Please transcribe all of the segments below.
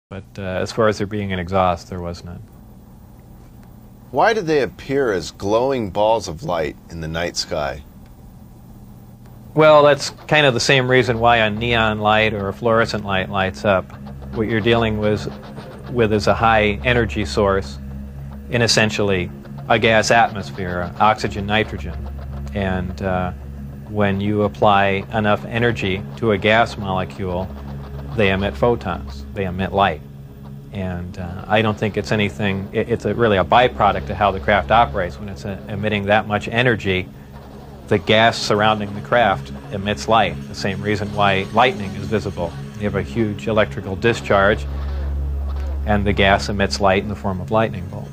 But as far as there being an exhaust, there was none. Why do they appear as glowing balls of light in the night sky? Well, that's kind of the same reason why a neon light or a fluorescent light lights up. What you're dealing with is a high energy source in essentially a gas atmosphere, oxygen, nitrogen. And when you apply enough energy to a gas molecule, they emit photons, they emit light. And I don't think it's anything, it's really a byproduct of how the craft operates. When it's emitting that much energy, the gas surrounding the craft emits light, the same reason why lightning is visible. You have a huge electrical discharge, and the gas emits light in the form of lightning bolt.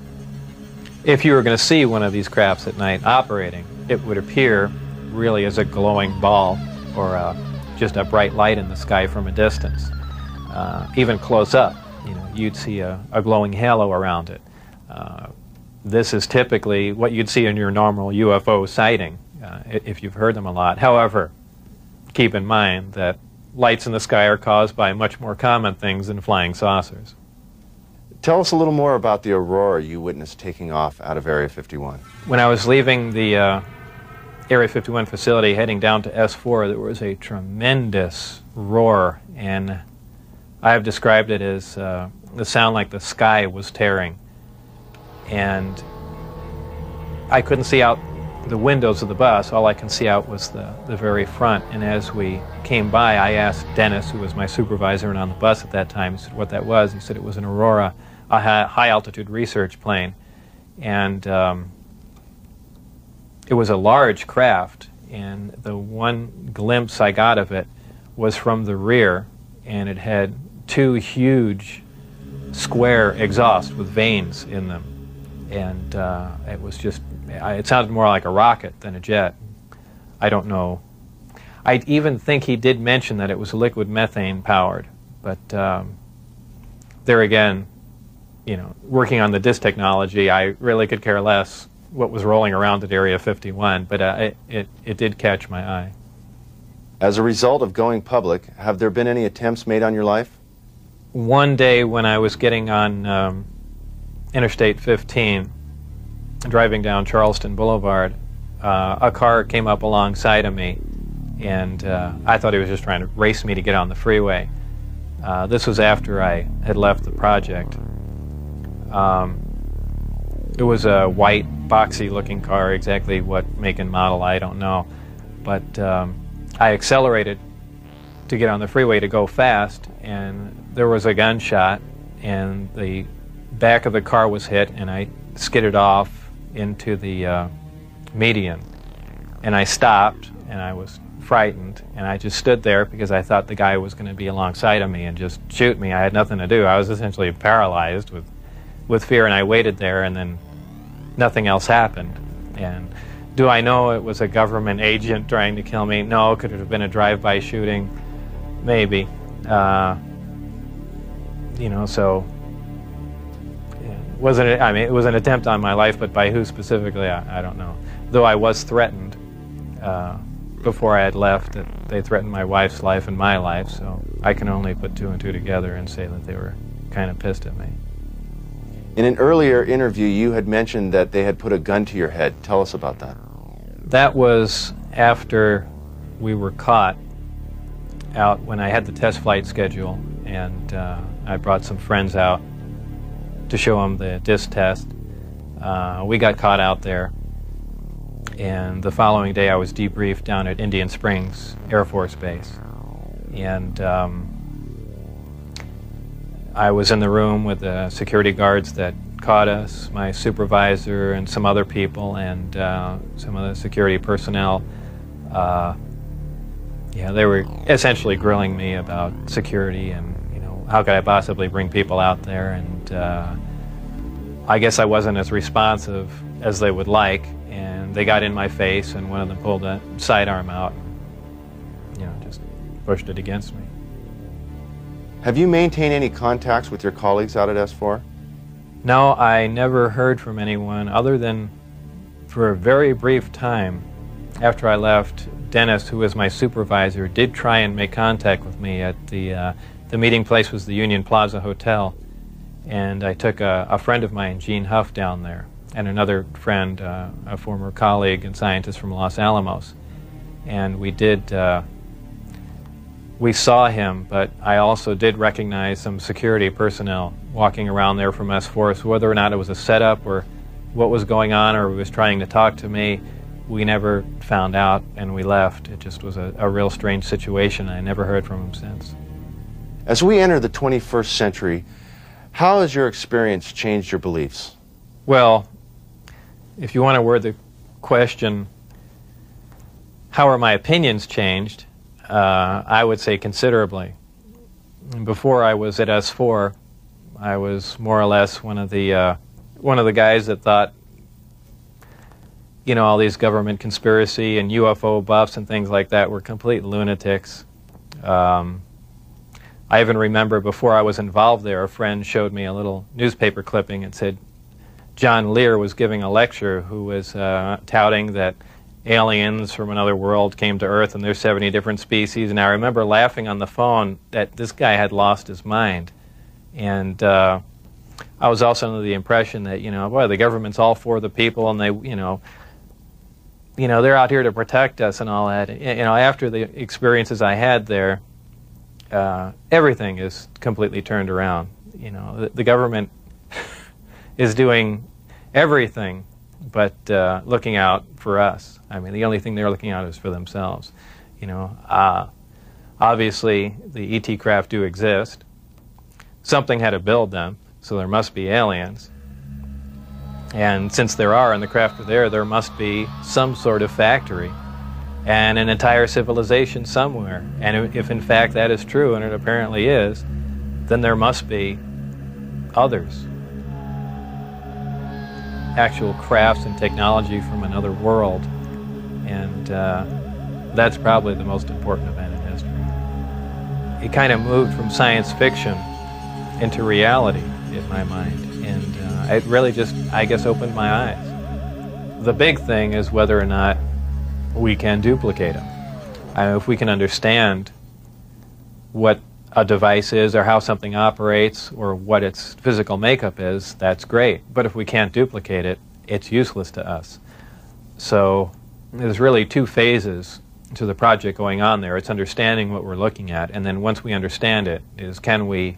If you were going to see one of these crafts at night operating, it would appear really as a glowing ball or just a bright light in the sky from a distance. Even close up, you'd see a glowing halo around it. This is typically what you'd see in your normal UFO sighting, if you've heard them a lot. However, keep in mind that lights in the sky are caused by much more common things than flying saucers. Tell us a little more about the aurora you witnessed taking off out of Area 51. When I was leaving the Area 51 facility heading down to S4, there was a tremendous roar, and I have described it as the sound like the sky was tearing. And I couldn't see out the windows of the bus. All I can see out was the very front. And as we came by, I asked Dennis, who was my supervisor and on the bus at that time, he said what that was. He said it was an Aurora, a high-altitude research plane. And it was a large craft, and the one glimpse I got of it was from the rear, and it had two huge square exhausts with vanes in them. And it was just, it sounded more like a rocket than a jet. I don't know. I even think he did mention that it was liquid methane powered, but there again, working on the disk technology, I really could care less what was rolling around at Area 51, but it did catch my eye. As a result of going public, have there been any attempts made on your life? One day when I was getting on Interstate 15, driving down Charleston Boulevard, a car came up alongside of me, and I thought he was just trying to race me to get on the freeway. This was after I had left the project. It was a white, boxy-looking car. Exactly what make and model, I don't know. But I accelerated to get on the freeway to go fast, and there was a gunshot, and the back of the car was hit, and I skidded off into the median. And I stopped, and I was frightened, and I just stood there because I thought the guy was going to be alongside of me and just shoot me. I had nothing to do. I was essentially paralyzed with fear, and I waited there, and then nothing else happened. And do I know it was a government agent trying to kill me? No. Could it have been a drive-by shooting? Maybe. So it wasn't. It was an attempt on my life, but by who specifically, I don't know. Though I was threatened before I had left. They threatened my wife's life and my life, so I can only put two and two together and say that they were kind of pissed at me. In an earlier interview, you had mentioned that they had put a gun to your head. Tell us about that. That was after we were caught out when I had the test flight schedule, and I brought some friends out to show them the disc test. We got caught out there, and the following day I was debriefed down at Indian Springs Air Force Base. And I was in the room with the security guards that caught us, my supervisor and some other people, and some of the security personnel. They were essentially grilling me about security and, how could I possibly bring people out there, and I guess I wasn't as responsive as they would like, and they got in my face, and one of them pulled a sidearm out and, just pushed it against me. Have you maintained any contacts with your colleagues out at S4? No, I never heard from anyone other than for a very brief time after I left. Dennis, who was my supervisor, did try and make contact with me at the the meeting place was the Union Plaza Hotel, and I took a friend of mine, Gene Huff, down there, and another friend, a former colleague and scientist from Los Alamos. And we saw him, but I also did recognize some security personnel walking around there from S4, so whether or not it was a setup or what was going on or he was trying to talk to me, we never found out, and we left. It just was a real strange situation. I never heard from him since. As we enter the 21st century, how has your experience changed your beliefs? Well, if you want to word the question, how are my opinions changed? I would say considerably. Before I was at S4, I was more or less one of the guys that thought, you know, all these government conspiracy and UFO buffs and things like that were complete lunatics. I even remember before I was involved there, a friend showed me a little newspaper clipping and said John Lear was giving a lecture who was touting that aliens from another world came to Earth and there's 70 different species. And I remember laughing on the phone that this guy had lost his mind. And I was also under the impression that, you know, boy, the government's all for the people and they, you know, they're out here to protect us and all that. You know, after the experiences I had there, everything is completely turned around. You know, the government is doing everything but looking out for us. I mean, the only thing they're looking out is for themselves. You know, obviously the ET craft do exist. Something had to build them, so there must be aliens. And since there are, and the craft are there must be some sort of factory and an entire civilization somewhere. And if in fact that is true, and it apparently is, then there must be others. Actual crafts and technology from another world. And that's probably the most important event in history. It kind of moved from science fiction into reality in my mind. And it really just, I guess, opened my eyes. The big thing is whether or not we can duplicate them. If we can understand what a device is or how something operates or what its physical makeup is, that's great. But if we can't duplicate it, it's useless to us. So there's really two phases to the project going on there. It's understanding what we're looking at, and then once we understand it, is can we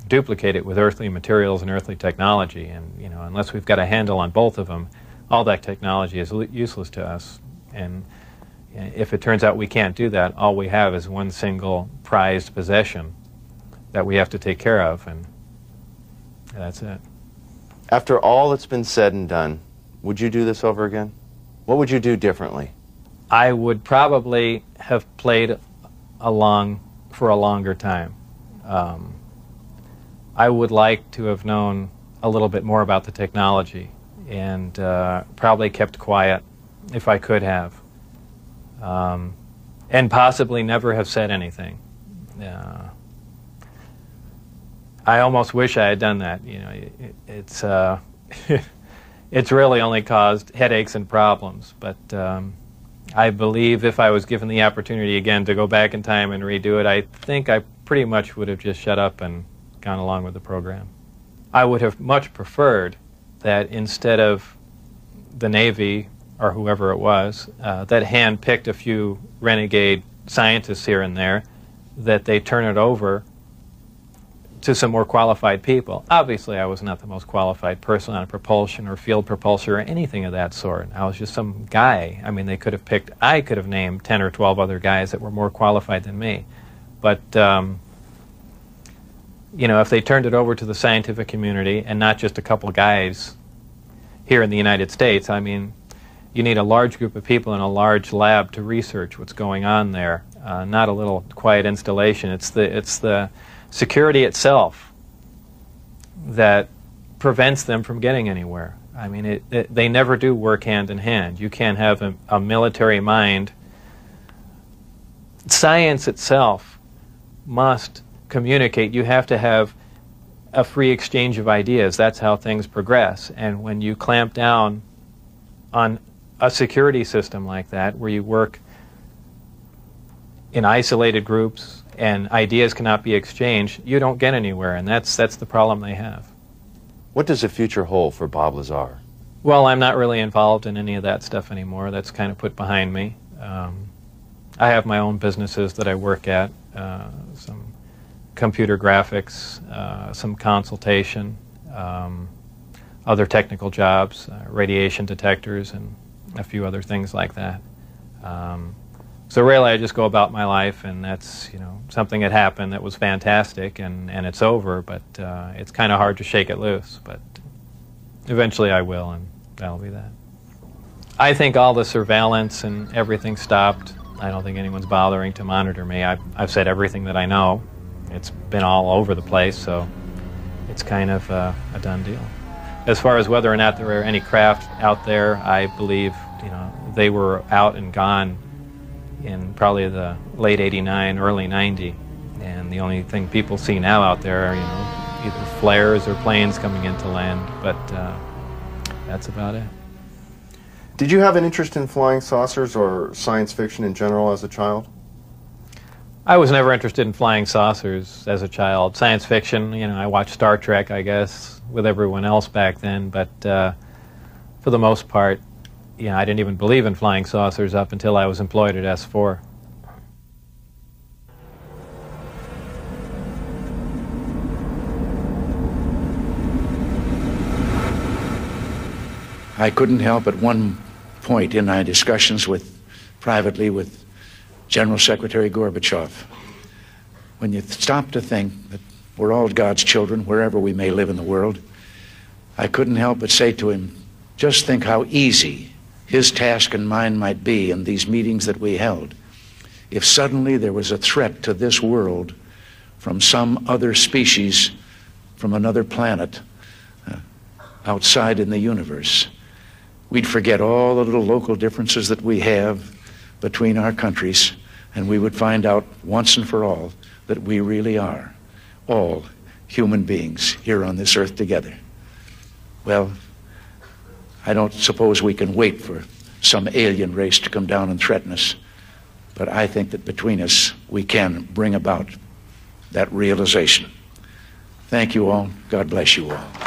duplicate it with earthly materials and earthly technology? And, you know, unless we've got a handle on both of them, all that technology is useless to us. And if it turns out we can't do that, all we have is one single prized possession that we have to take care of, and that's it. After all that's been said and done, would you do this over again? What would you do differently? I would probably have played along for a longer time. I would like to have known a little bit more about the technology and probably kept quiet if I could have. And possibly never have said anything. I almost wish I had done that. You know, it's it's really only caused headaches and problems. But I believe if I was given the opportunity again to go back in time and redo it, I think I pretty much would have just shut up and gone along with the program. I would have much preferred that instead of the Navy or whoever it was, that hand-picked a few renegade scientists here and there, that they turn it over to some more qualified people. Obviously, I was not the most qualified person on propulsion or field propulsion or anything of that sort. I was just some guy. I mean, they could have picked, I could have named 10 or 12 other guys that were more qualified than me. But, you know, if they turned it over to the scientific community and not just a couple guys here in the United States, I mean, you need a large group of people in a large lab to research what's going on there, not a little quiet installation. It's the security itself that prevents them from getting anywhere. I mean, they never do work hand in hand. You can't have a military mind. Science itself must communicate. You have to have a free exchange of ideas. That's how things progress. And when you clamp down on a security system like that, where you work in isolated groups and ideas cannot be exchanged, you don't get anywhere, and that's the problem they have. What does the future hold for Bob Lazar? Well, I'm not really involved in any of that stuff anymore. That's kind of put behind me. I have my own businesses that I work at, some computer graphics, some consultation, other technical jobs, radiation detectors, and a few other things like that. So really I just go about my life, and that's, something that happened that was fantastic, and it's over, but it's kind of hard to shake it loose, but eventually I will, and that'll be that. I think all the surveillance and everything stopped. I don't think anyone's bothering to monitor me. I've said everything that I know. It's been all over the place, so it's kind of a done deal. As far as whether or not there are any craft out there, I believe they were out and gone in probably the late '89, early '90, and the only thing people see now out there are either flares or planes coming into land, but that's about it. Did you have an interest in flying saucers or science fiction in general as a child? I was never interested in flying saucers as a child. Science fiction, I watched Star Trek, I guess, with everyone else back then, but for the most part, I didn't even believe in flying saucers up until I was employed at S4. I couldn't help at one point in my discussions privately with General Secretary Gorbachev, when you stop to think that we're all God's children wherever we may live in the world, I couldn't help but say to him, just think how easy his task and mine might be in these meetings that we held if suddenly there was a threat to this world from some other species, from another planet, outside in the universe. We'd forget all the little local differences that we have between our countries, and we would find out once and for all that we really are all human beings here on this earth together. Well, I don't suppose we can wait for some alien race to come down and threaten us, but I think that between us we can bring about that realization. Thank you all. God bless you all.